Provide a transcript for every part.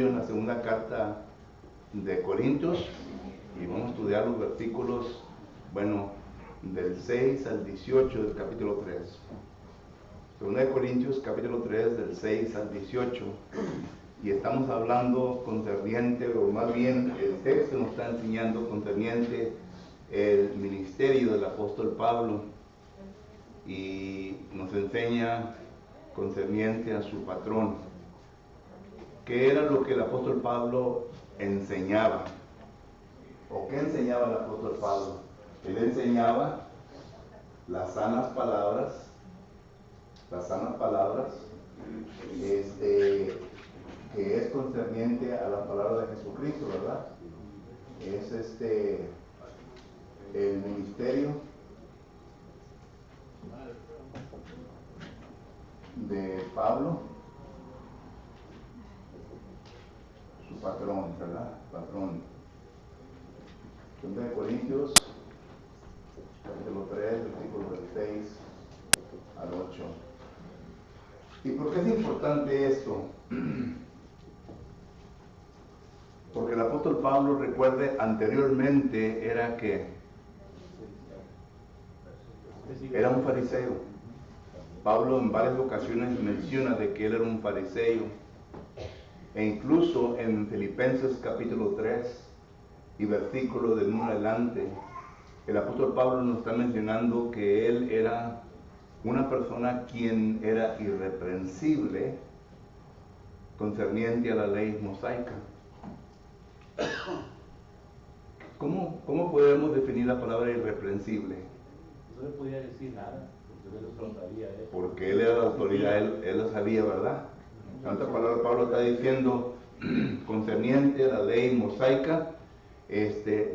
estudio en la segunda carta de Corintios y vamos a estudiar los versículos, del 6 al 18 del capítulo 3. Segunda de Corintios, capítulo 3, del 6 al 18. Y estamos hablando concerniente, o más bien el texto nos está enseñando concerniente el ministerio del apóstol Pablo y nos enseña concerniente a su patrón. ¿Qué era lo que el apóstol Pablo enseñaba? ¿O qué enseñaba el apóstol Pablo? Él enseñaba las sanas palabras, que es concerniente a la palabra de Jesucristo, ¿verdad? Es el ministerio de Pablo, su patrón, ¿verdad? Patrón. 2 de Corintios, capítulo 3, versículos del 6 al 8. ¿Y por qué es importante esto? Porque el apóstol Pablo, recuerde, anteriormente era un fariseo. Pablo en varias ocasiones menciona de que él era un fariseo. E incluso en Filipenses capítulo 3 y versículo del 1 adelante, el apóstol Pablo nos está mencionando que él era una persona quien era irreprensible concerniente a la ley mosaica. ¿Cómo podemos definir la palabra irreprensible? No le podía decir nada, porque él era la autoridad, él lo sabía, ¿verdad? Tanta palabra Pablo está diciendo concerniente a la ley mosaica,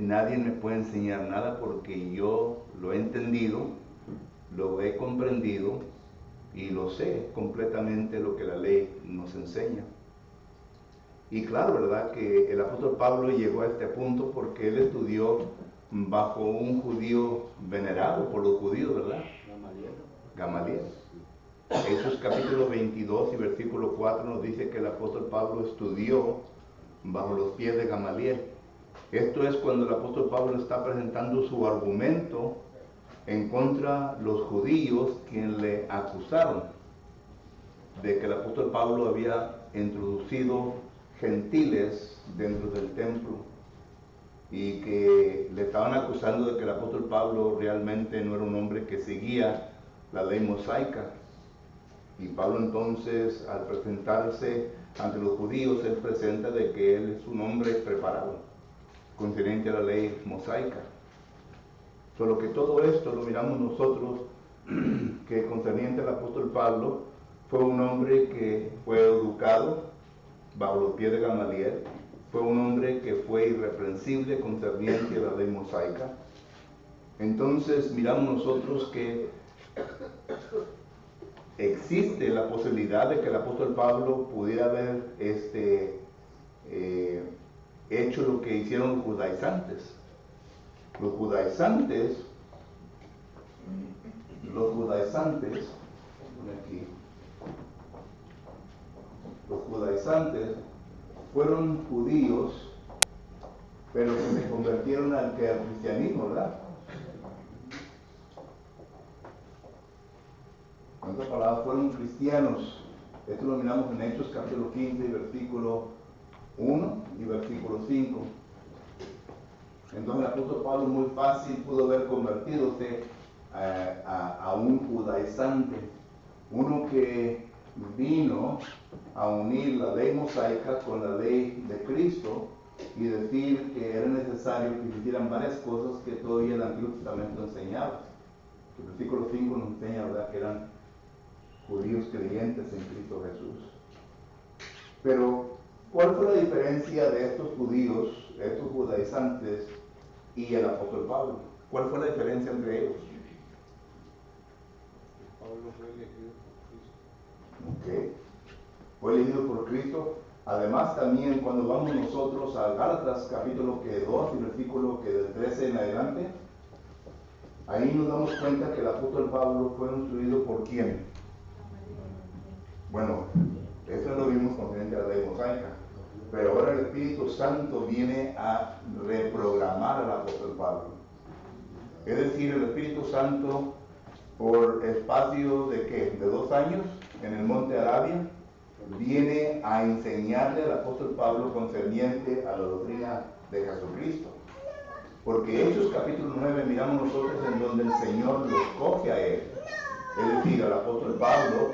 nadie me puede enseñar nada porque yo lo he entendido, lo he comprendido y lo sé completamente lo que la ley nos enseña. Y claro, ¿verdad? Que el apóstol Pablo llegó a este punto porque él estudió bajo un judío venerado por los judíos, ¿verdad? Gamaliel. Hechos capítulo 22 y versículo 4 nos dice que el apóstol Pablo estudió bajo los pies de Gamaliel. Esto es cuando el apóstol Pablo está presentando su argumento en contra de los judíos quienes le acusaron de que el apóstol Pablo había introducido gentiles dentro del templo y que le estaban acusando de que el apóstol Pablo realmente no era un hombre que seguía la ley mosaica. Y Pablo entonces, al presentarse ante los judíos, él presenta de que él es un hombre preparado concerniente a la ley mosaica. Solo que todo esto lo miramos nosotros que concerniente al apóstol Pablo fue un hombre que fue educado bajo los pies de Gamaliel, fue un hombre que fue irreprensible concerniente a la ley mosaica. Entonces miramos nosotros que existe la posibilidad de que el apóstol Pablo pudiera haber hecho lo que hicieron los judaizantes. Los judaizantes, fueron judíos, pero que se convirtieron al cristianismo, ¿verdad? En otras palabras, fueron cristianos. Esto lo miramos en Hechos capítulo 15, versículo 1 y versículo 5. Entonces el apóstol Pablo muy fácil pudo haber convertido a un judaizante, uno que vino a unir la ley mosaica con la ley de Cristo y decir que era necesario que se hicieran varias cosas que todavía el Antiguo Testamento enseñaba. El versículo 5 nos enseña, ¿verdad?, que eran judíos creyentes en Cristo Jesús. Pero, ¿cuál fue la diferencia de estos judíos, estos judaizantes y el apóstol Pablo? ¿Cuál fue la diferencia entre ellos? Pablo fue elegido por Cristo. Ok. Fue elegido por Cristo. Además, también cuando vamos nosotros a Gálatas capítulo 2 y versículo del 13 en adelante, ahí nos damos cuenta que el apóstol Pablo fue instruido por ¿quién? Bueno, eso lo vimos concerniente a la ley mosaica, pero Espíritu Santo viene a reprogramar al apóstol Pablo. Es decir, el Espíritu Santo, por espacio de ¿qué? De 2 años en el monte Arabia, viene a enseñarle al apóstol Pablo concerniente a la doctrina de Jesucristo. Porque Hechos capítulo 9 miramos nosotros en donde el Señor los coge a él, es decir, al apóstol Pablo,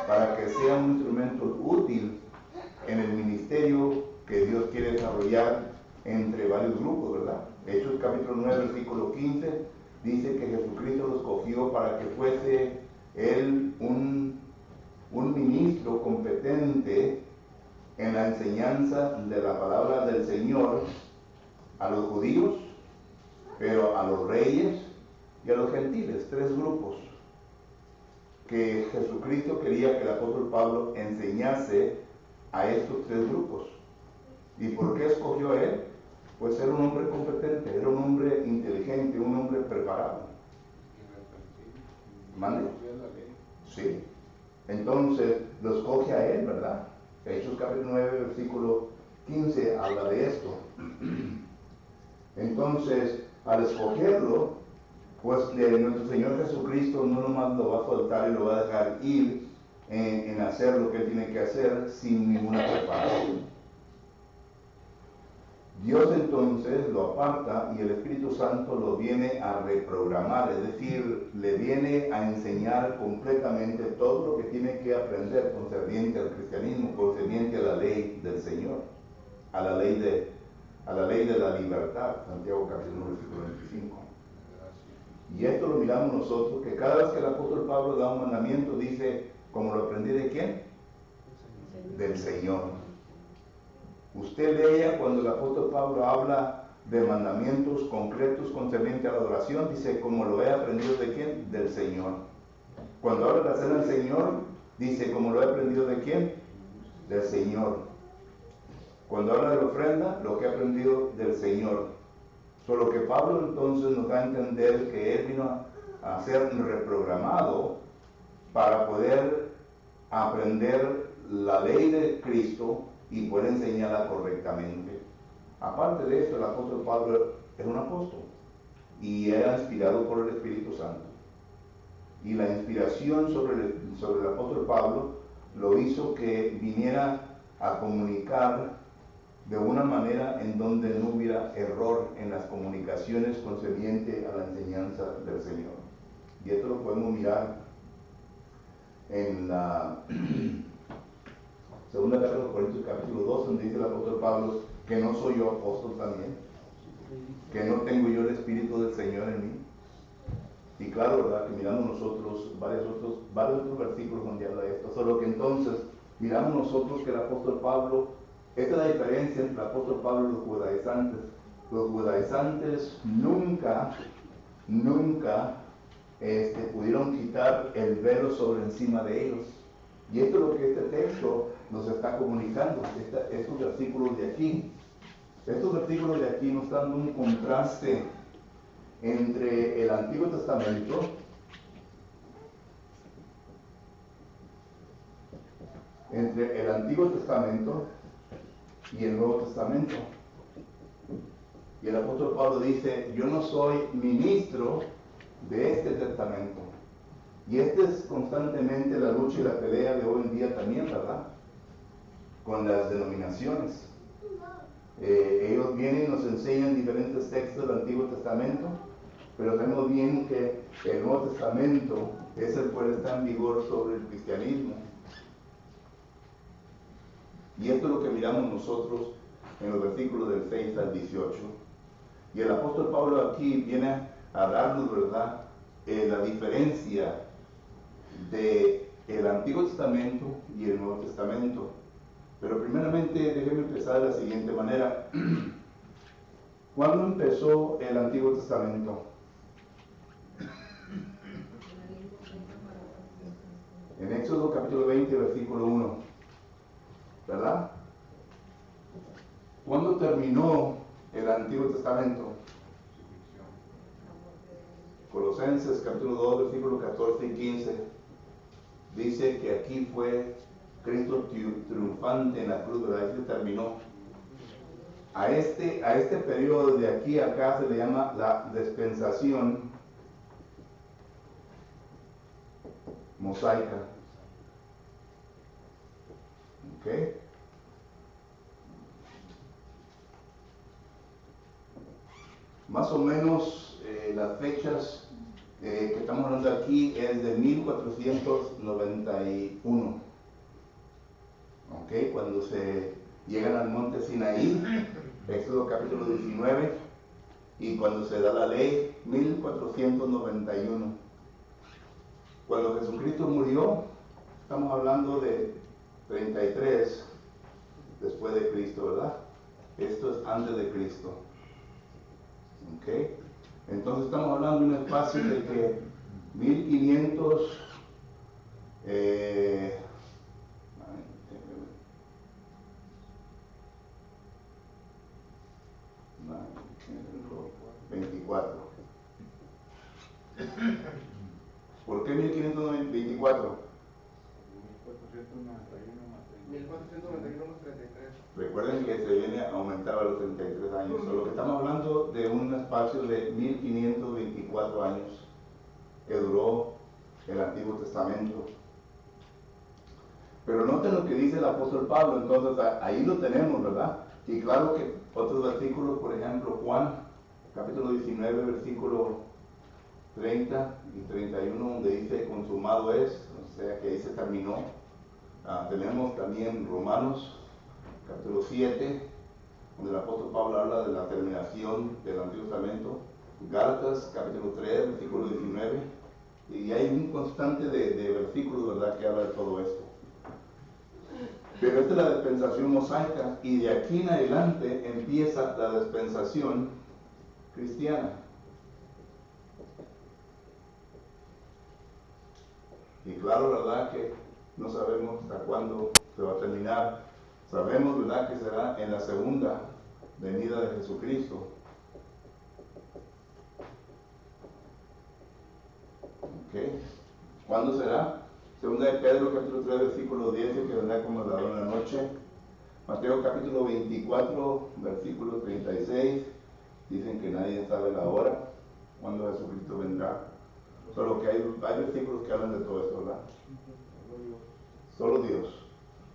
para que sea un instrumento útil en el ministerio que Dios quiere desarrollar entre varios grupos, ¿verdad? Hechos capítulo 9, versículo 15, dice que Jesucristo los cogió para que fuese él un ministro competente en la enseñanza de la palabra del Señor a los judíos, pero a los reyes y a los gentiles, 3 grupos que Jesucristo quería que el apóstol Pablo enseñase a estos 3 grupos. ¿Y por qué escogió a él? Pues era un hombre competente, era un hombre inteligente, un hombre preparado. ¿Mande? Sí. Entonces lo escoge a él, ¿verdad? Hechos capítulo 9, versículo 15 habla de esto. Entonces, al escogerlo, pues nuestro Señor Jesucristo no nomás lo va a soltar y lo va a dejar ir en hacer lo que él tiene que hacer sin ninguna preparación. Dios entonces lo aparta y el Espíritu Santo lo viene a reprogramar, es decir, le viene a enseñar completamente todo lo que tiene que aprender concerniente al cristianismo, concerniente a la ley del Señor, a la ley de la libertad, Santiago capítulo 1, versículo 25. Y esto lo miramos nosotros, que cada vez que el apóstol Pablo da un mandamiento, dice, ¿como lo aprendí de quién? Del Señor. Usted leía cuando el apóstol Pablo habla de mandamientos concretos concernientes a la adoración, dice, como lo he aprendido de quién? Del Señor. Cuando habla de hacer al Señor, dice, como lo he aprendido de quién? Del Señor. Cuando habla de la ofrenda, lo que he aprendido del Señor. Solo que Pablo entonces nos da a entender que él vino a ser reprogramado para poder aprender la ley de Cristo y poder enseñarla correctamente. Aparte de esto, el apóstol Pablo es un apóstol y era inspirado por el Espíritu Santo. Y la inspiración sobre el apóstol Pablo lo hizo que viniera a comunicar de una manera en donde no hubiera error en las comunicaciones concerniente a la enseñanza del Señor. Y esto lo podemos mirar en la segunda carta de los Corintios capítulo 2, donde dice el apóstol Pablo que no soy yo apóstol también, que no tengo yo el Espíritu del Señor en mí. Y claro, ¿verdad? Que miramos nosotros varios otros versículos donde habla de esto, solo que entonces miramos nosotros que el apóstol Pablo, esta es la diferencia entre el apóstol Pablo y los judaizantes. Los judaizantes nunca pudieron quitar el velo sobre encima de ellos. Y esto es lo que este texto nos está comunicando, estos versículos de aquí. Estos versículos de aquí nos están dando un contraste entre el Antiguo Testamento y el Nuevo Testamento. Y el apóstol Pablo dice, yo no soy ministro de este testamento. Y esta es constantemente la lucha y la pelea de hoy en día también, ¿verdad? Con las denominaciones. Ellos vienen y nos enseñan diferentes textos del Antiguo Testamento, pero sabemos bien que el Nuevo Testamento es el cual está en vigor sobre el cristianismo. Y esto es lo que miramos nosotros en los versículos del 6 al 18. Y el apóstol Pablo aquí viene a darnos, ¿verdad?, la diferencia del Antiguo Testamento y el Nuevo Testamento. Pero primeramente déjenme empezar de la siguiente manera. ¿Cuándo empezó el Antiguo Testamento? En Éxodo capítulo 20, versículo 1. ¿Verdad? ¿Cuándo terminó el Antiguo Testamento? Colosenses capítulo 2, versículos 14 y 15. Dice que aquí fue Cristo triunfante en la cruz, ¿verdad? Ahí se terminó. A este periodo de aquí a acá se le llama la dispensación mosaica. ¿Ok? Más o menos las fechas que estamos hablando aquí es de 1491. ¿Ok? Cuando se llegan al monte Sinaí, Éxodo capítulo 19, y cuando se da la ley, 1491. Cuando Jesucristo murió, estamos hablando de 33 después de Cristo, ¿verdad? Esto es antes de Cristo. ¿Ok? Entonces estamos hablando de un espacio de que 1500 24. ¿Por qué 1524? 1491 más 33. Recuerden que se viene a aumentar a los 33 años. Solo que estamos hablando de un espacio de 1524 años que duró el Antiguo Testamento. Pero noten lo que dice el apóstol Pablo, entonces ahí lo tenemos, ¿verdad? Y claro que otros versículos, por ejemplo, Juan, capítulo 19, versículo 30 y 31, donde dice consumado es, o sea que ahí se terminó. Tenemos también Romanos, capítulo 7, donde el apóstol Pablo habla de la terminación del Antiguo Testamento. Gálatas, capítulo 3, versículo 19, y hay un constante de versículos, ¿verdad?, que habla de todo esto. Pero esta es la dispensación mosaica, y de aquí en adelante empieza la dispensación cristiana. Y claro, ¿verdad?, que no sabemos hasta cuándo se va a terminar. Sabemos, ¿verdad?, que será en la segunda venida de Jesucristo. ¿Ok? ¿Cuándo será? Segunda de Pedro, capítulo 3, versículo 10, que vendrá como el ladrón en la noche. Mateo, capítulo 24, versículo 36, dicen que nadie sabe la hora, cuándo Jesucristo vendrá. Solo que hay versículos que hablan de todo esto, ¿verdad? Solo Dios.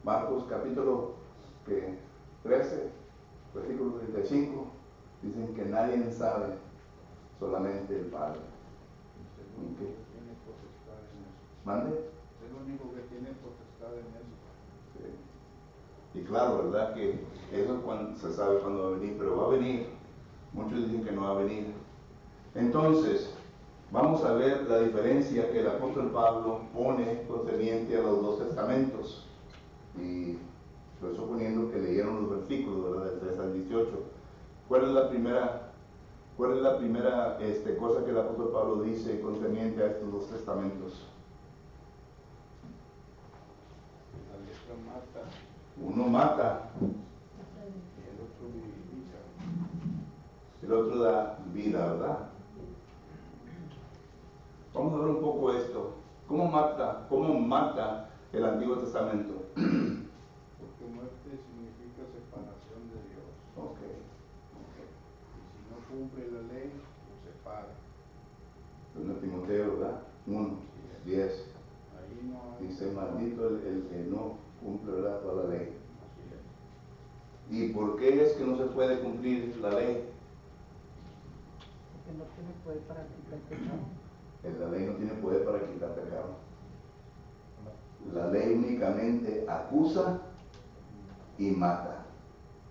Marcos, capítulo 13, versículo 35, dicen que nadie sabe, solamente el Padre. ¿Okay? ¿Mande? Es lo único que tiene potestad en eso. Sí. Y claro, ¿verdad?, que eso se sabe cuándo va a venir, pero va a venir. Muchos dicen que no va a venir. Entonces, vamos a ver la diferencia que el apóstol Pablo pone concerniente a los dos testamentos. Y estoy suponiendo que leyeron los versículos, ¿verdad?, del 3 al 18. ¿Cuál es la primera cosa que el apóstol Pablo dice concerniente a estos dos testamentos? La letra mata. Uno mata. Y el otro vivifica. El otro da vida, ¿verdad? Vamos a ver un poco esto. ¿Cómo mata el Antiguo Testamento? Porque muerte significa separación de Dios. Okay. Y si no cumple la ley, lo separa. En Timoteo, ¿verdad? 1, 10. Ahí no hay. Dice, maldito el que no cumple, ¿verdad?, toda la ley. Así es. ¿Y por qué es que no se puede cumplir la ley? Porque no tiene poder para quitar pecado. La ley no tiene poder para quitar pecado. La ley únicamente acusa y mata.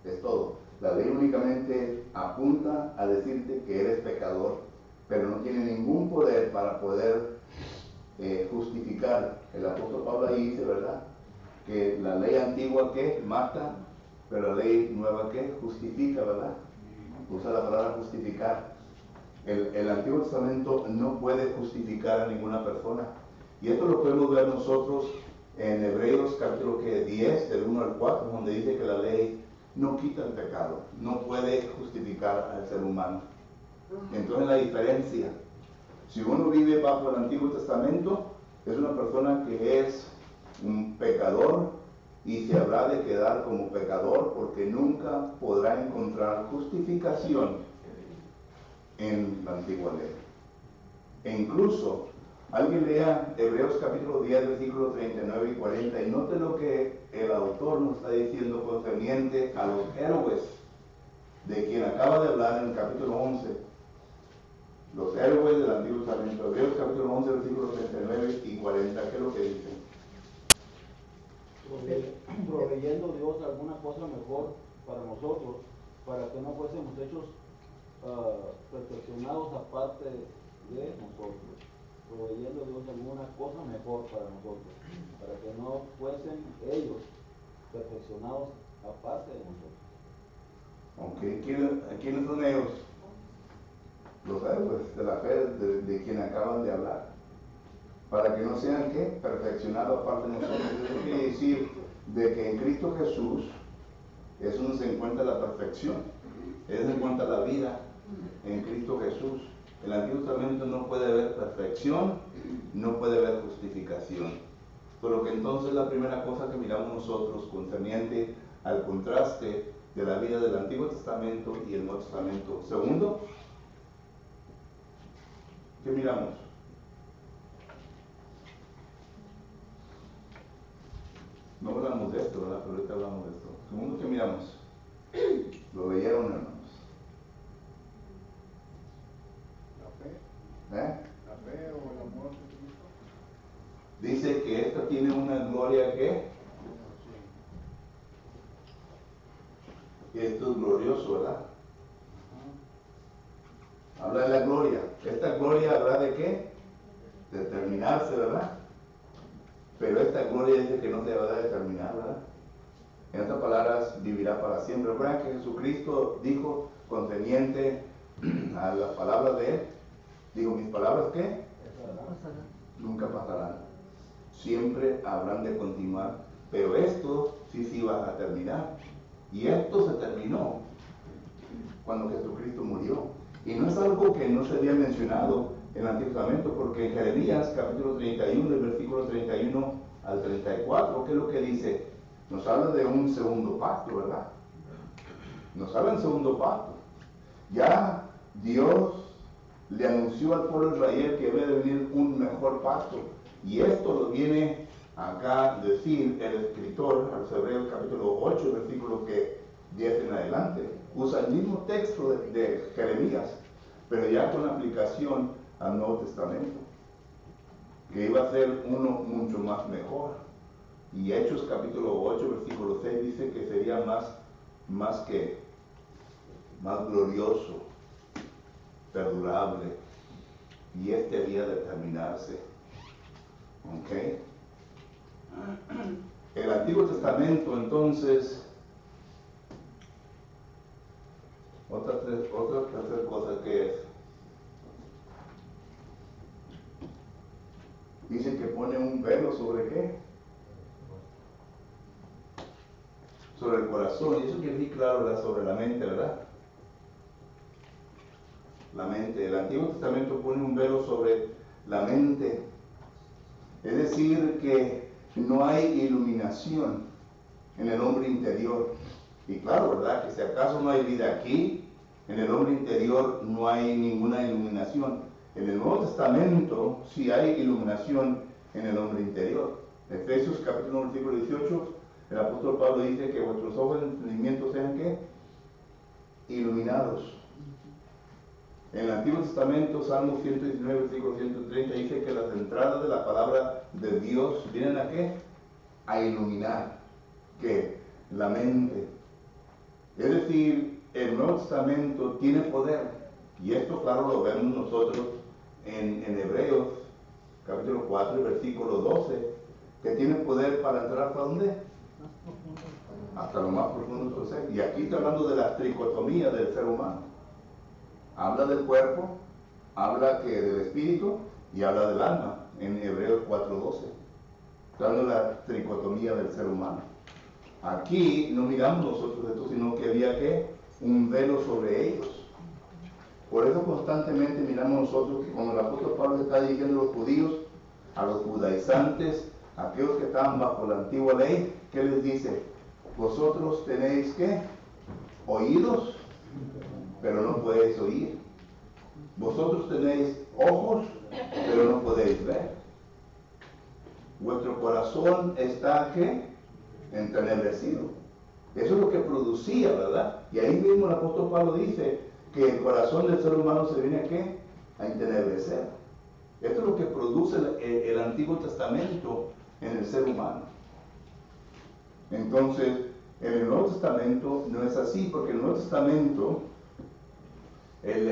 Es todo. La ley únicamente apunta a decirte que eres pecador, pero no tiene ningún poder para poder justificar. El apóstol Pablo ahí dice, ¿verdad?, que la ley antigua que mata, pero la ley nueva que justifica, ¿verdad? Usa la palabra justificar. El Antiguo Testamento no puede justificar a ninguna persona. Y esto lo podemos ver nosotros en Hebreos capítulo 10, del 1 al 4, donde dice que la ley no quita el pecado, no puede justificar al ser humano. Entonces la diferencia, si uno vive bajo el Antiguo Testamento, es una persona que es un pecador y se habrá de quedar como pecador, porque nunca podrá encontrar justificación en la antigua ley. E incluso, alguien lea Hebreos capítulo 10, versículos 39 y 40, y note lo que el autor nos está diciendo concerniente a los héroes, de quien acaba de hablar en el capítulo 11. Los héroes del Antiguo Testamento, Hebreos capítulo 11, versículos 39 y 40, ¿qué es lo que dice? Proveyendo Dios alguna cosa mejor para nosotros, para que no fuésemos hechos perfeccionados aparte de nosotros. Proveyendo Dios alguna cosa mejor para nosotros, para que no fuesen ellos perfeccionados aparte de nosotros. Ok, ¿quiénes son ellos? Los héroes de la fe de quien acaban de hablar. Para que no sean, ¿qué? Perfeccionados aparte de nosotros. Eso quiere decir de que en Cristo Jesús es donde se encuentra la perfección, es donde se encuentra la vida en Cristo Jesús. El Antiguo Testamento no puede haber perfección, no puede haber justificación. Por lo que entonces la primera cosa que miramos nosotros concerniente al contraste de la vida del Antiguo Testamento y el Nuevo Testamento. Segundo, ¿qué miramos? No hablamos de esto, ¿verdad? Pero ahorita hablamos de esto. Segundo, ¿qué miramos? Lo leyeron, hermanos. La fe. ¿Eh? La fe o el amor de Cristo. Dice que esta tiene una gloria que esto es glorioso, ¿verdad? Habla de la gloria. Esta gloria habla de qué? De terminarse, ¿verdad? Pero esta gloria dice que no se va a determinar, ¿verdad? En otras palabras, vivirá para siempre. Recuerden que Jesucristo dijo concerniente a las palabras de Él, digo, mis palabras, ¿qué? Nunca pasarán. Siempre habrán de continuar. Pero esto sí va a terminar. Y esto se terminó cuando Jesucristo murió. Y no es algo que no se había mencionado en el Antiguo Testamento, porque en Jeremías capítulo 31, del versículo 31 al 34, ¿qué es lo que dice? Nos habla de un segundo pacto, ¿verdad? Nos habla del segundo pacto. Ya Dios le anunció al pueblo de Israel que debe de venir un mejor pacto. Y esto lo viene acá a decir el escritor a los Hebreos capítulo 8, versículo 10 en adelante. Usa el mismo texto de Jeremías, pero ya con aplicación al Nuevo Testamento, que iba a ser uno mucho más mejor. Y Hechos capítulo 8, versículo 6 dice que sería más glorioso, perdurable, y este había de terminarse. ¿Ok? El Antiguo Testamento, entonces, otra tercera cosa que es, dice que pone un velo sobre ¿qué? Sobre el corazón, y eso quiere decir, claro, ¿verdad? Sobre la mente, ¿verdad? La mente. El Antiguo Testamento pone un velo sobre la mente, es decir, que no hay iluminación en el hombre interior. Y claro, ¿verdad? Que si acaso no hay vida aquí, en el hombre interior no hay ninguna iluminación. En el Nuevo Testamento sí hay iluminación en el hombre interior. Efesios capítulo 1, versículo 18, el apóstol Pablo dice que vuestros ojos de entendimiento sean ¿qué? Iluminados. En el Antiguo Testamento, Salmo 119, versículo 130, dice que las entradas de la palabra de Dios vienen ¿a qué? A iluminar, ¿qué? La mente. Es decir, el Nuevo Testamento tiene poder, y esto claro lo vemos nosotros en Hebreos, capítulo 4, versículo 12, que tiene poder para entrar ¿hasta dónde? Hasta lo más profundo de su ser. Y aquí está hablando de la tricotomía del ser humano. Habla del cuerpo, habla que del espíritu y habla del alma en Hebreos 4:12. Está hablando de la tricotomía del ser humano. Aquí no miramos nosotros esto, sino que había ¿qué? Un velo sobre ellos. Por eso constantemente miramos nosotros que cuando el apóstol Pablo está dirigiendo a los judíos, a los judaizantes, aquellos que estaban bajo la antigua ley, ¿qué les dice? Vosotros tenéis ¿qué? Oídos, pero no podéis oír. Vosotros tenéis ojos, pero no podéis ver. Vuestro corazón está ¿qué? Entenebrecido. Eso es lo que producía, ¿verdad? Y ahí mismo el apóstol Pablo dice que el corazón del ser humano se viene ¿a qué? A entenebrecer. Esto es lo que produce el Antiguo Testamento en el ser humano. Entonces, en el Nuevo Testamento no es así, porque en el Nuevo Testamento el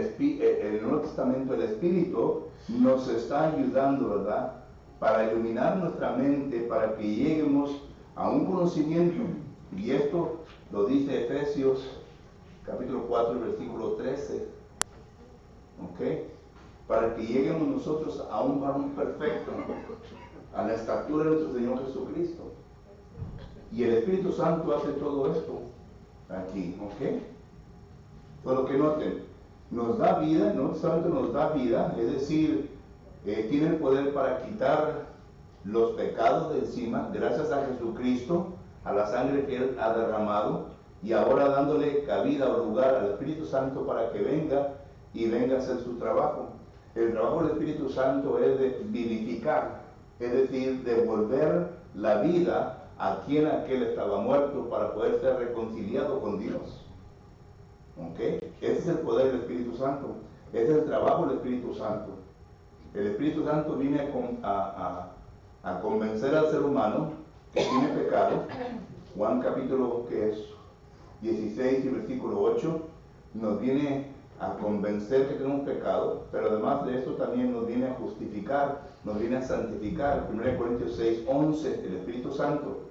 Espíritu nos está ayudando, ¿verdad? Para iluminar nuestra mente, para que lleguemos a un conocimiento. Y esto lo dice Efesios capítulo 4, versículo 13. ¿Ok? Para que lleguemos nosotros a un varón perfecto, a la estatura de nuestro Señor Jesucristo. Y el Espíritu Santo hace todo esto aquí, ¿ok? Por lo que noten, nos da vida, no solamente nos da vida, es decir, tiene el poder para quitar los pecados de encima, gracias a Jesucristo, a la sangre que Él ha derramado, y ahora dándole cabida o lugar al Espíritu Santo para que venga a hacer su trabajo. El trabajo del Espíritu Santo es de vivificar, es decir, devolver la vida a quien aquel estaba muerto para poder ser reconciliado con Dios. ¿Ok? Ese es el poder del Espíritu Santo. Ese es el trabajo del Espíritu Santo. El Espíritu Santo viene a convencer al ser humano que tiene pecado. Juan capítulo que es 16 y versículo 8 nos viene a convencer que tenemos pecado, pero además de eso también nos viene a justificar, nos viene a santificar. 1 Corintios 6, 11, el Espíritu Santo.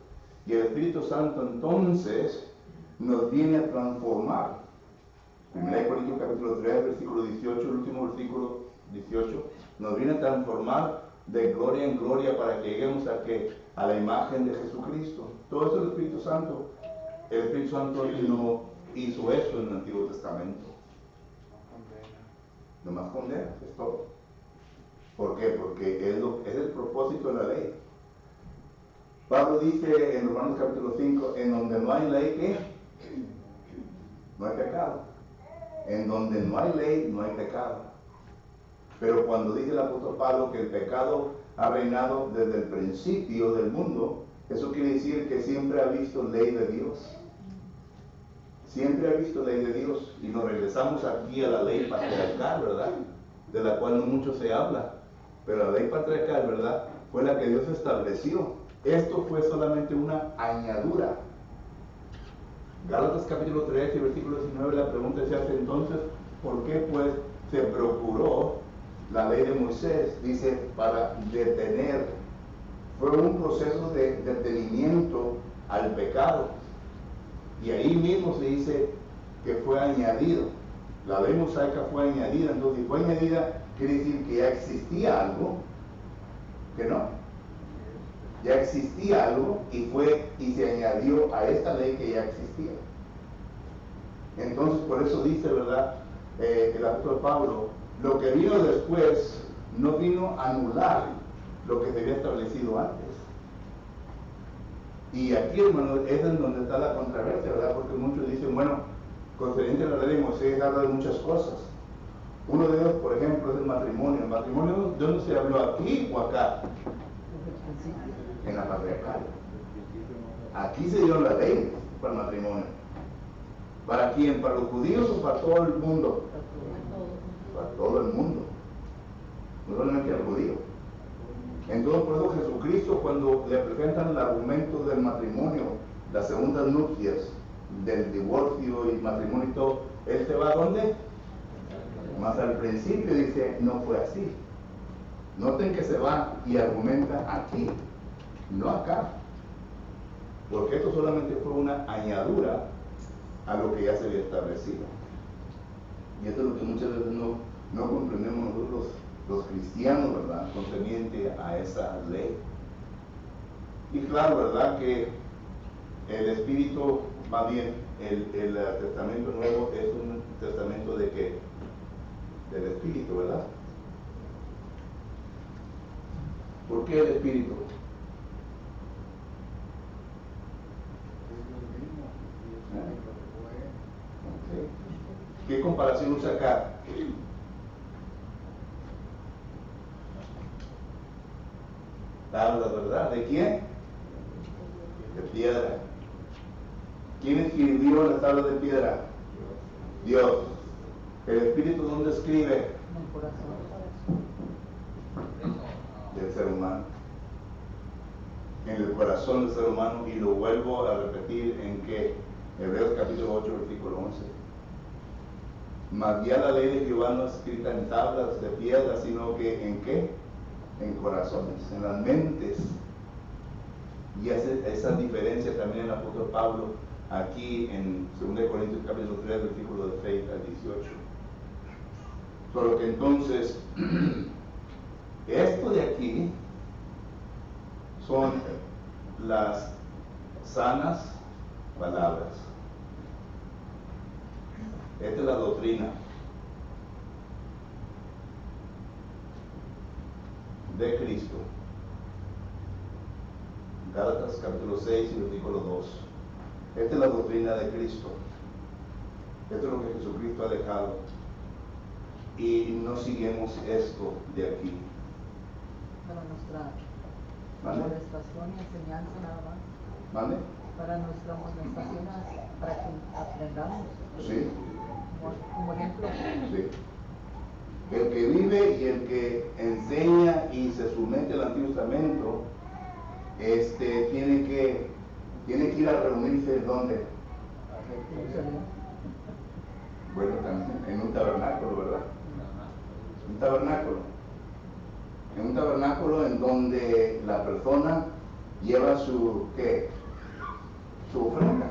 Y el Espíritu Santo entonces nos viene a transformar. 1 Corintios capítulo 3, versículo 18, el último versículo 18, nos viene a transformar de gloria en gloria para que lleguemos a la imagen de Jesucristo. Todo eso es el Espíritu Santo. El Espíritu Santo no hizo eso en el Antiguo Testamento. Nomás condena, es todo. ¿Por qué? Porque es el propósito de la ley. Pablo dice en Romanos capítulo 5, en donde no hay ley, ¿qué? No hay pecado. En donde no hay ley, no hay pecado. Pero cuando dice el apóstol Pablo que el pecado ha reinado desde el principio del mundo, eso quiere decir que siempre ha visto ley de Dios. Siempre ha visto ley de Dios. Y nos regresamos aquí a la ley patriarcal, ¿verdad? De la cual no mucho se habla. Pero la ley patriarcal, ¿verdad? Fue la que Dios estableció. Esto fue solamente una añadura. Gálatas capítulo 3 y versículo 19, la pregunta se hace entonces, ¿por qué pues se procuró la ley de Moisés? Dice, para detener. Fue un proceso de detenimiento al pecado. Y ahí mismo se dice que fue añadido. La ley mosaica fue añadida. Entonces, si fue añadida, quiere decir que ya existía algo, que no. Ya existía algo y se añadió a esta ley que ya existía. Entonces, por eso dice, ¿verdad? El apóstol Pablo, lo que vino después no vino a anular lo que se había establecido antes. Y aquí, hermano, es en donde está la controversia, ¿verdad? Porque muchos dicen, bueno, concerniente a la ley de Moisés habla de muchas cosas. Uno de ellos, por ejemplo, es el matrimonio. ¿El matrimonio de dónde se habló? ¿Aquí o acá? En la patriarcal. Aquí se dio la ley para el matrimonio. ¿Para quién? ¿Para los judíos o para todo el mundo? Para todo el mundo. No solamente al judío. Entonces, por eso Jesucristo, cuando le presentan el argumento del matrimonio, las segundas nupcias, del divorcio y matrimonio y todo, ¿él se va a dónde? Más al principio dice, no fue así. Noten que se va y argumenta aquí, no acá. Porque esto solamente fue una añadura a lo que ya se había establecido. Y esto es lo que muchas veces no comprendemos nosotros los cristianos, ¿verdad? Concerniente a esa ley. Y claro, ¿verdad? Que el Espíritu, más bien, el Testamento Nuevo es un testamento de qué? Del Espíritu, ¿verdad? ¿Por qué el Espíritu? ¿Qué comparación usa acá? Tablas, ¿verdad? ¿De quién? De piedra. ¿Quién escribió las tablas de piedra? Dios. ¿El Espíritu dónde escribe? En el corazón. Del ser humano. En el corazón del ser humano, y lo vuelvo a repetir en que Hebreos capítulo 8 versículo 11. Mas ya la ley de Jehová no es escrita en tablas de piedra, sino que ¿en qué? En corazones, en las mentes. Y hace esa diferencia también el apóstol Pablo aquí en 2 Corintios capítulo 3 versículo de 6 al 18. Solo que entonces esto de aquí son las sanas palabras. Esta es la doctrina de Cristo. Gálatas capítulo 6 y versículo 2. Esta es la doctrina de Cristo. Esto es lo que Jesucristo ha dejado. Y no seguimos esto de aquí. Para nuestra ¿Vale? amonestación y enseñanza nada más. ¿Vale? Para nuestra amonestación, para que aprendamos. Sí. Como ejemplo. Sí. El que vive y el que enseña y se somete al Antiguo Testamento, tiene que ir a reunirse ¿dónde? Bueno, también en un tabernáculo, ¿verdad? Un tabernáculo. En un tabernáculo en donde la persona lleva su, ¿qué? Su ofrenda.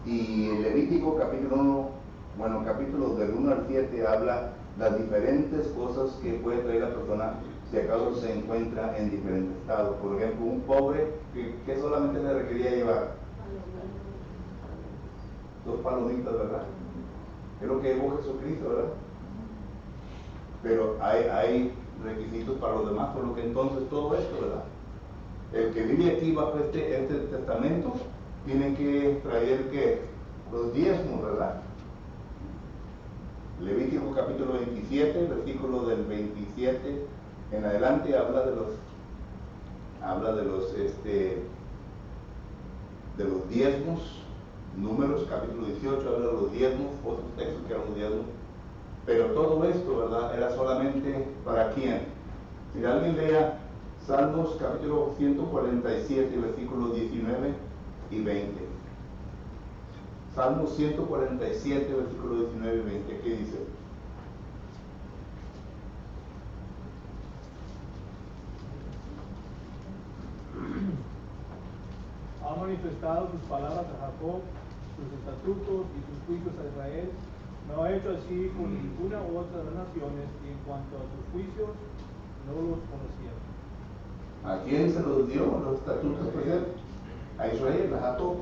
Y el Levítico capítulo 1, capítulo del 1 al 7 habla las diferentes cosas que puede traer la persona si acaso se encuentra en diferentes estados. Por ejemplo, un pobre que solamente le requería llevar 2 palomitas, ¿verdad? Es lo que llevó Jesucristo, ¿verdad? Pero hay requisitos para los demás, por lo que entonces todo esto, ¿verdad? El que vive aquí bajo este testamento tiene que traer ¿qué? Los diezmos, ¿verdad? Levítico capítulo 27, versículo del 27 en adelante habla de los diezmos. Números capítulo 18 habla de los diezmos, otros textos que eran los diezmos. Pero todo esto, ¿verdad? Era solamente para quién. Si alguien lea Salmos capítulo 147, versículos 19 y 20. Salmos 147, versículos 19 y 20. ¿Qué dice? Ha manifestado sus palabras a Jacob, sus estatutos y sus juicios a Israel. No ha hecho así con ninguna otra de las naciones, y en cuanto a sus juicios, no los conocieron. ¿A quién se los dio los estatutos? A Israel, a Jacob.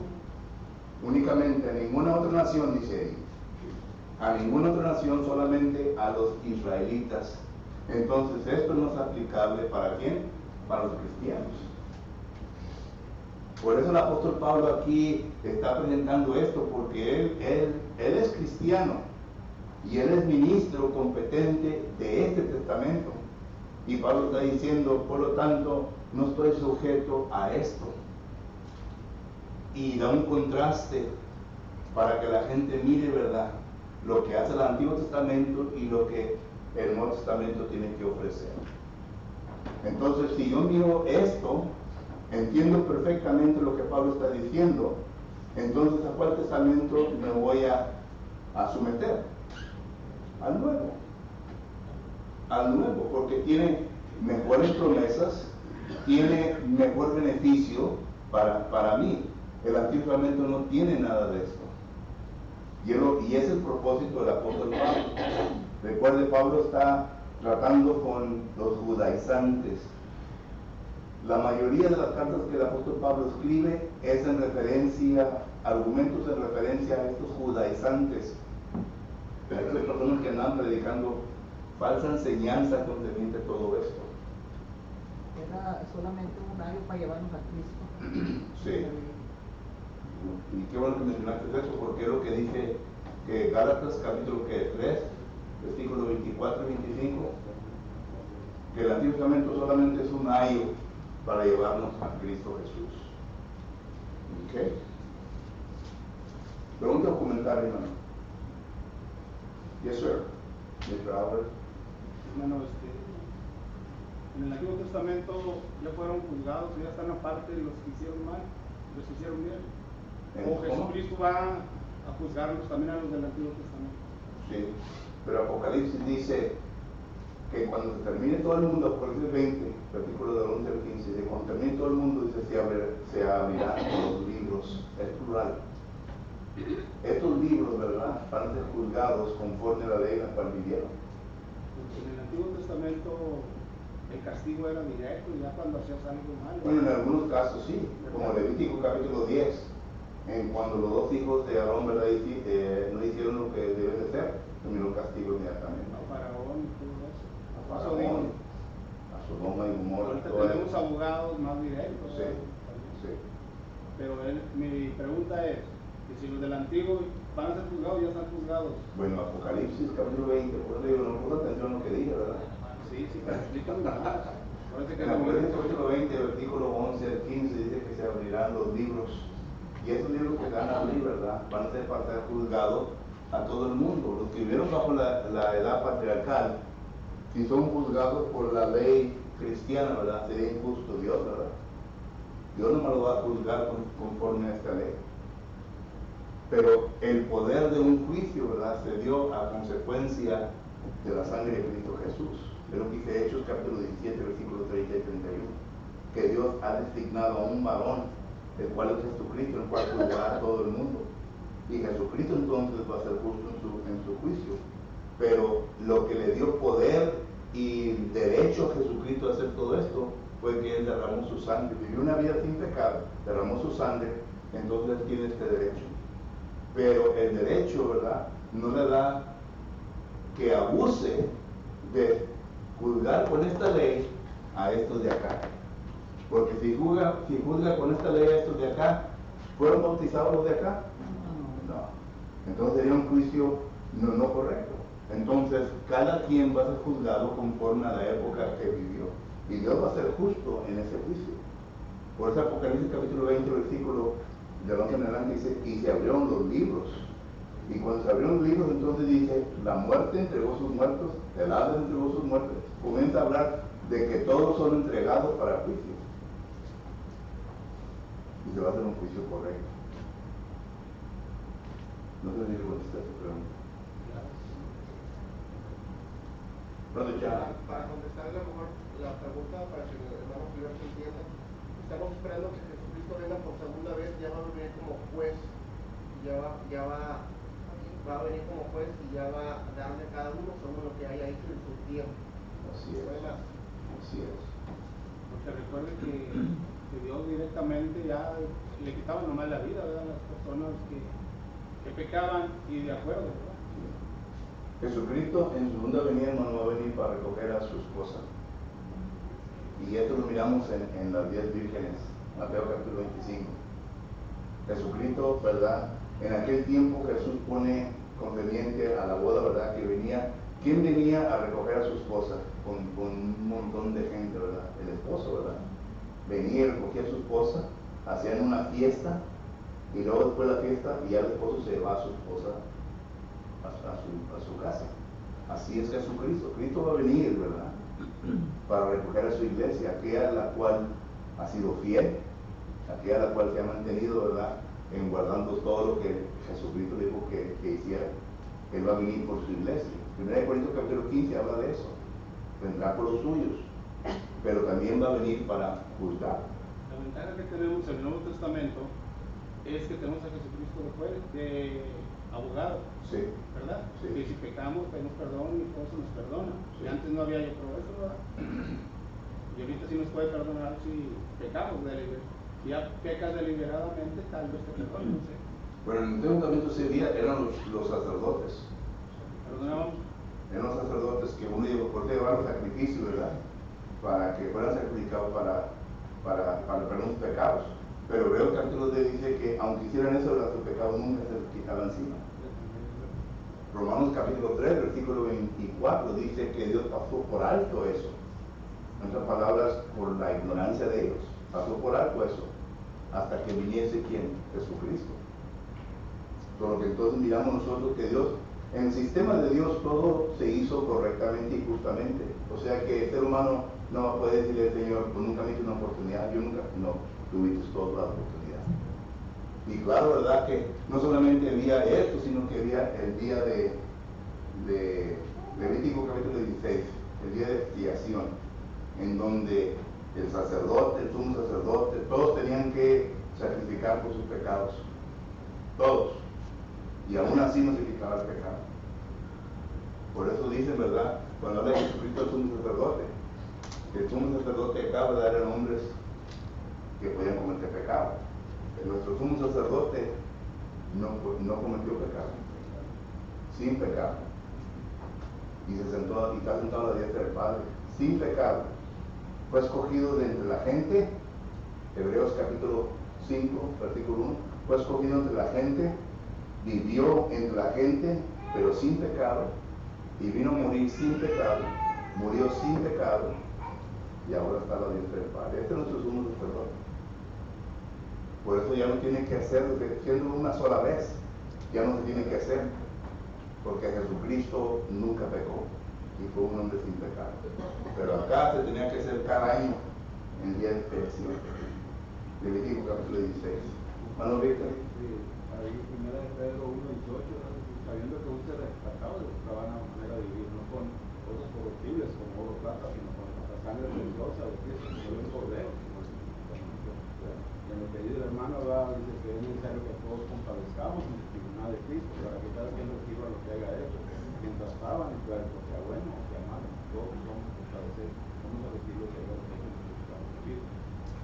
Únicamente a ninguna otra nación, dice ahí. A ninguna otra nación, solamente a los israelitas. Entonces, esto no es aplicable ¿para quién? Para los cristianos. Por eso el apóstol Pablo aquí está presentando esto, porque él es cristiano y él es ministro competente de este testamento. Y Pablo está diciendo, por lo tanto, no estoy sujeto a esto. Y da un contraste para que la gente mire, ¿verdad?, lo que hace el Antiguo Testamento y lo que el Nuevo Testamento tiene que ofrecer. Entonces, si yo miro esto, entiendo perfectamente lo que Pablo está diciendo, entonces ¿a cuál testamento me voy a someter? Al nuevo. Al nuevo, porque tiene mejores promesas, tiene mejor beneficio para mí. El Antiguo Testamento no tiene nada de esto. Y es el propósito del apóstol Pablo. Recuerde, Pablo está tratando con los judaizantes. La mayoría de las cartas que el apóstol Pablo escribe es en referencia, argumentos en referencia a estos judaizantes. A estas personas que andan predicando falsa enseñanza concerniente a todo esto. Era solamente un año para llevarnos a Cristo. Sí. Y qué bueno que mencionaste eso, porque es lo que dice que Gálatas capítulo 3, versículos 24 y 25, que el Antiguo Testamento solamente es un ayo para llevarnos a Cristo Jesús. ¿Ok? Pregunta o comentario, hermano. Yes, sir. Mr. Albert. Hermano, en el Antiguo Testamento ya fueron juzgados, ya están aparte los que hicieron mal, los que hicieron bien. O Jesucristo va a juzgarlos también a los del Antiguo Testamento. Sí, pero Apocalipsis dice que cuando se termine todo el mundo, Apocalipsis 20, versículo del 11 al 15, dice, cuando termine todo el mundo, dice, se abrirán los libros, es plural. Estos libros, ¿verdad?, van a ser juzgados conforme a la ley en la cual vivieron. Porque en el Antiguo Testamento el castigo era directo, y ya cuando hacías algo mal. Bueno, en algunos casos sí, como Levítico capítulo 10, en cuando los dos hijos de Aarón, ¿verdad?, no hicieron lo que deben de hacer, terminó el castigo inmediatamente. A Faraón y todo eso. A Faraón, a Sodoma y Gomorra. Ahorita tenemos abogados más directos. Sí, sí. Pero mi pregunta es, que si los del antiguo van a ser juzgados, ya están juzgados. Bueno, Apocalipsis capítulo 20, por eso digo, no pongo atención a lo que dije, ¿verdad? Sí, pero explícame más. En Apocalipsis capítulo 20, versículo 11 al 15, dice que se abrirán los libros. Y esos libros que van a abrir, ¿verdad?, van a ser para ser juzgados a todo el mundo. Los que vivieron bajo la edad patriarcal, si son juzgados por la ley cristiana, ¿verdad?, sería injusto Dios, ¿verdad? Dios no me lo va a juzgar conforme a esta ley. Pero el poder de un juicio, ¿verdad?, se dio a consecuencia de la sangre de Cristo Jesús. Es lo que dice Hechos capítulo 17, versículos 30 y 31. Que Dios ha designado a un varón, el cual es Jesucristo, el cual juzgará a todo el mundo. Y Jesucristo entonces va a ser justo en su juicio. Pero lo que le dio poder y derecho a Jesucristo a hacer todo esto fue que Él derramó su sangre. Vivió una vida sin pecado, derramó su sangre, entonces Él tiene este derecho. Pero el derecho, ¿verdad?, no le da que abuse de juzgar con esta ley a estos de acá. Porque si juzga con esta ley a estos de acá, ¿fueron bautizados los de acá? No. Entonces sería un juicio no correcto. Entonces cada quien va a ser juzgado conforme a la época que vivió. Y Dios va a ser justo en ese juicio. Por eso Apocalipsis capítulo 20, versículo del 11 en adelante dice, y se abrieron los libros. Y cuando se abrieron los libros, entonces dice, la muerte entregó sus muertos, el Hades entregó sus muertos. Comienza a hablar de que todos son entregados para juicio. Y se va a hacer un juicio correcto. No sé si le contesté a tu pregunta. Para contestarle a lo mejor la pregunta, para que el hermano Gilberto entienda, estamos esperando que Jesucristo venga por segunda vez, ya va a venir como juez, va a venir como juez y ya va a darle a cada uno según lo que haya hecho en su tiempo. Así es. Así es. Porque recuerde que Dios directamente ya le quitaba nomás la vida, ¿verdad?, a las personas que pecaban, y de acuerdo, ¿verdad? Jesucristo en su segunda venida, hermano, va a venir para recoger a su esposa. Y esto lo miramos en las 10 vírgenes, Mateo capítulo 25. Jesucristo, ¿verdad? En aquel tiempo Jesús pone conveniente a la boda, ¿verdad?, que venía. ¿Quién venía a recoger a su esposa? Con un montón de gente, ¿verdad? El esposo, ¿verdad? Venía y recogía a su esposa, hacían una fiesta, y luego después de la fiesta, ya el esposo se llevaba a su esposa a su casa. Así es Jesucristo. Cristo va a venir, ¿verdad?, para recoger a su iglesia, aquella a la cual ha sido fiel, aquella a la cual se ha mantenido, ¿verdad?, en guardando todo lo que Jesucristo dijo que hiciera. Él va a venir por su iglesia. 1 Corintios capítulo 15 habla de eso. Vendrá por los suyos, pero también va a venir para juzgar. La ventaja que tenemos en el Nuevo Testamento es que tenemos a Jesucristo de abogado, Sí. ¿verdad? Sí. Y si pecamos, pedimos perdón y todo eso nos perdona. Sí. Y antes no había yo todo eso, ¿verdad? Y ahorita sí nos puede perdonar si pecamos si ya pecas deliberadamente, tal vez te perdonen, no sé. Bueno, en el Antiguo Testamento ese día eran los sacerdotes. Perdonábamos. Eran los sacerdotes que uno llevaba los sacrificios, ¿verdad?, para que fueran sacrificados para perdonar sus pecados. Pero Hebreo capítulo 10 dice que aunque hicieran eso, sus pecados nunca se les quitaban encima. Romanos capítulo 3, versículo 24 dice que Dios pasó por alto eso. En otras palabras, por la ignorancia de ellos. Pasó por alto eso. Hasta que viniese ¿quién? Jesucristo. Solo que entonces miramos nosotros que Dios, en el sistema de Dios todo se hizo correctamente y justamente. O sea que el ser humano no va a poder decirle al Señor, pues nunca me hice una oportunidad, yo nunca, no, tuviste toda la oportunidad. Y claro, ¿verdad? Que no solamente había esto, sino que había el día de Levítico capítulo 16, el día de expiación, en donde el sacerdote, el sumo sacerdote, todos tenían que sacrificar por sus pecados. Todos. Y aún así no se quitaba el pecado. Por eso dicen, ¿verdad? Cuando habla de Jesucristo el sumo sacerdote, el sumo sacerdote acaba de dar a hombres que podían cometer pecado. Nuestro sumo sacerdote no cometió pecado, sin pecado. Y está sentado a la diestra del Padre, sin pecado. Fue escogido de entre la gente, Hebreos capítulo 5, versículo 1, fue escogido entre la gente, vivió entre la gente, pero sin pecado, y vino a morir sin pecado, murió sin pecado, y ahora está a la diestra del Padre. Este es nuestro sumo sacerdote. Por eso ya no tiene que hacer, siendo una sola vez, ya no se tiene que hacer, porque Jesucristo nunca pecó y fue un hombre sin pecado. Pero acá se tenía que hacer cada año en el día de expiación. Levítico capítulo 16. Mano Víctor. Sí, ahí primera de Pedro 1:18, sabiendo que usted rescatado de vuestra vana manera de vivir, no con cosas corruptibles como oro o plata, sino con la sangre preciosa de Cristo, como el cordero. En lo que dice el hermano, dice que es necesario que todos compadezcamos en el tribunal de Cristo, para que cada quien reciba lo que haya hecho, mientras estaba en el cuerpo, sea bueno o sea malo, todos vamos a compadecer, vamos a recibir lo que haya hecho en el Cristo.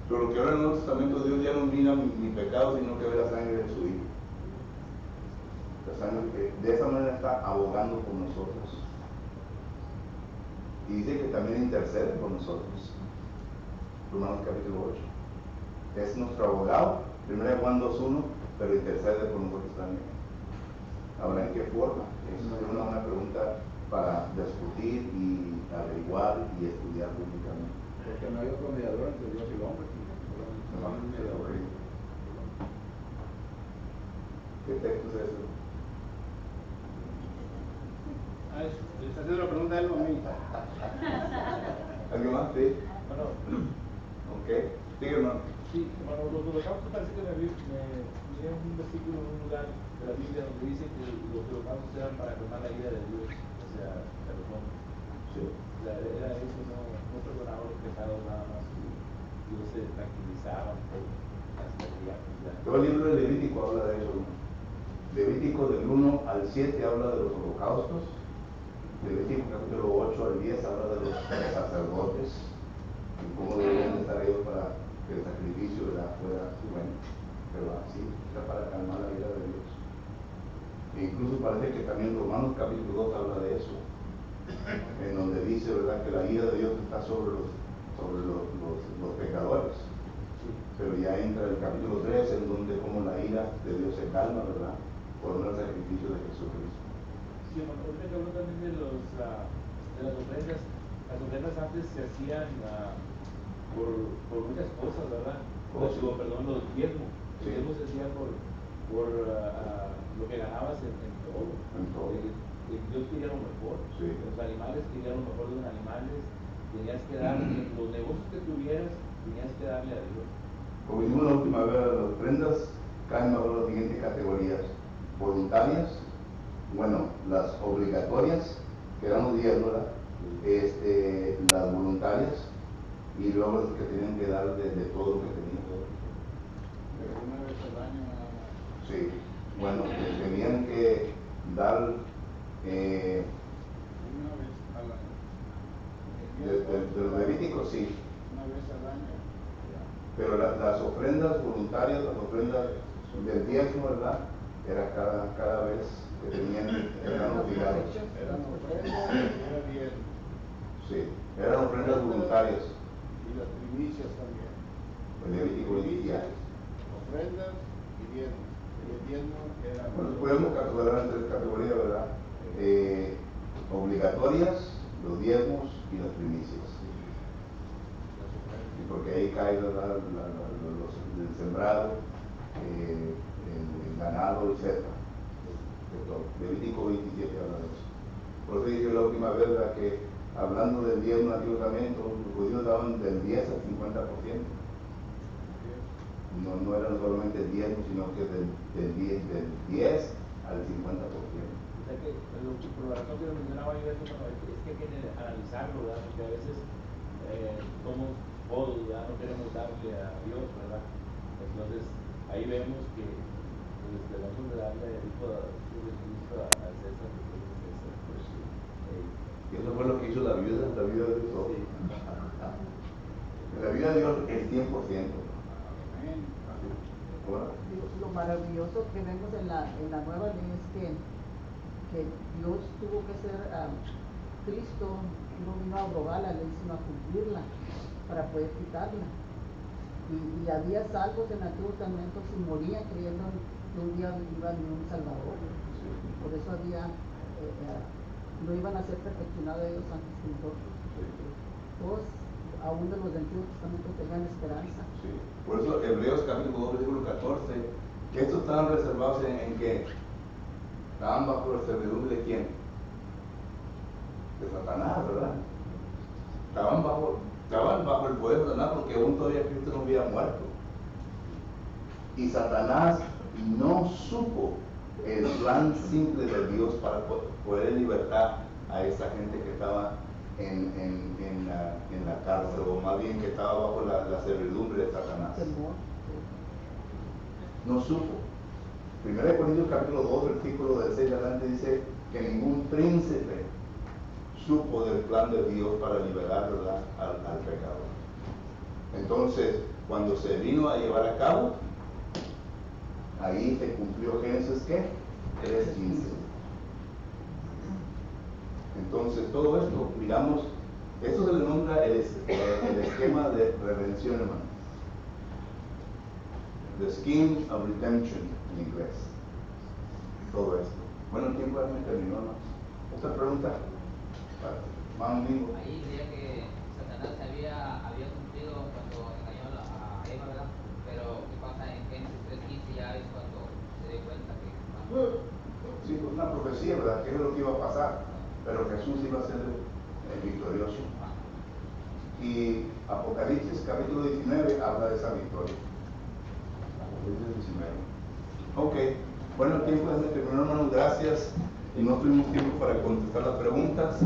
Pero lo que ahora en el Nuevo Testamento, Dios ya no mira mi pecado, sino que ve la sangre de su Hijo. La sangre que de esa manera está abogando por nosotros. Y dice que también intercede por nosotros. Romanos capítulo 8. Es nuestro abogado, 1 Juan 2:1, pero intercede por nosotros también. Ahora, ¿en qué forma? Es una pregunta para discutir y averiguar y estudiar bíblicamente. Porque no hay otro mediador entre Dios y el hombre, sino solamente un mediador. ¿Qué texto es eso? Le está haciendo la pregunta a él o a mí. ¿Alguien más? Sí. Bueno, Ok. Sigue, hermano. sí, hermano, los holocaustos parece que me miré un versículo en un lugar de la Biblia donde dice que los holocaustos eran para calmar la ira de Dios, o sea, de los hombres. Sí. O sea, era eso, no perdonaban los pecados nada más, y Dios se tranquilizaba un poco hasta que ya, pues ya. Todo el libro de Levítico habla de eso. Levítico del 1 al 7 habla de los holocaustos. Levítico capítulo 8 al 10 habla de los sacerdotes y cómo debían estar ellos para que el sacrificio fuera bueno. Pero así era para calmar la ira de Dios. E incluso parece que también Romanos capítulo 2 habla de eso, en donde dice, ¿verdad?, que la ira de Dios está sobre los pecadores. Pero ya entra el capítulo 3, en donde como la ira de Dios se calma, ¿verdad?, por el sacrificio de Jesucristo. Sí, ahorita que hablo también de las ofrendas. Las ofrendas antes se hacían por muchas cosas, ¿verdad? Perdón, los diezmos. Los diezmos se hacían por lo que ganabas en todo. En todo. Dios quería lo mejor. Sí. Los animales querían lo mejor de los animales. Tenías que dar, los negocios que tuvieras, tenías que darle a Dios. Como dijimos la última vez, las ofrendas caen bajo las siguientes categorías: voluntarias, bueno, las obligatorias, que eran los días, ¿verdad? Las voluntarias, y luego las que tenían que dar de todo lo que tenían. Pero una vez al año nada más. Sí, bueno, tenían que dar Una vez al año. de los levíticos, sí, Una vez al año. pero las ofrendas voluntarias, las ofrendas del diezmo, ¿verdad?, era cada vez que eran obligados. Eran ofrendas y era diezmo. Sí, eran ofrendas voluntarias. Y las primicias también. El Levítico decía. Ofrendas y diezmo. Y el diezmo era. Bueno, podemos catalogar en tres categorías, ¿verdad? obligatorias, los diezmos y las primicias. Y porque ahí cae el sembrado, el ganado, etc. De todo. Levítico 27 habla de eso. Por eso dije la última vez, ¿verdad?, que hablando del diezmo en el Antiguo Testamento, los judíos daban del 10 al 50%. No eran solamente el diezmo, sino que del 10 al 50%. O sea que por la razón que lo mencionaba yo, es que hay que analizarlo, ¿verdad? Porque a veces somos todos, ¿verdad? No queremos darle a Dios, ¿verdad? Entonces ahí vemos que debemos de darle el hijo de Cristo a César, porque es César. Pues, y eso fue lo que hizo la viuda de Dios. Sí. La viuda de Dios el 100%. Lo maravilloso que vemos en la nueva ley es que Dios tuvo que ser Cristo, no vino a abrogar la ley sino a cumplirla para poder quitarla, y había salvos en el Antiguo Testamento si morían creyendo que un día iba a venir un Salvador. Por eso había no iban a ser perfeccionados ellos antes que nosotros. Todos, aún de los del Antiguo Testamento, tenían esperanza. Sí. Por eso Hebreos capítulo 2, versículo 14, que estos estaban reservados en que estaban bajo la servidumbre de quién? De Satanás, ¿verdad? Estaban bajo el poder de Satanás porque aún todavía Cristo no había muerto. Y Satanás no supo el plan simple de Dios para poder libertar a esa gente que estaba en la cárcel, o más bien que estaba bajo la servidumbre de Satanás. No supo. 1 Corintios capítulo 2, versículo del 6 adelante dice que ningún príncipe supo del plan de Dios para liberar, ¿verdad?, al pecador. Entonces, cuando se vino a llevar a cabo, ahí se cumplió Génesis, ¿qué? 3:15. Entonces, todo esto, digamos, esto se le nombra el esquema de redención, hermano. The scheme of redemption en inglés. Todo esto. Bueno, el tiempo ya me terminó, ¿no? ¿Otra pregunta? Vamos, amigo. Ahí diría que Satanás había cumplido cuando engañó a Eva, ¿verdad? Pero ¿qué pasa en Génesis 3:15? Ya es cuando se dio cuenta que... Sí, pues una profecía, ¿verdad? Que es lo que iba a pasar, pero Jesús iba a ser victorioso. Y Apocalipsis capítulo 19 habla de esa victoria. Apocalipsis 19. Ok, bueno, el tiempo ya se terminó, hermanos, gracias. Y no tuvimos tiempo para contestar las preguntas.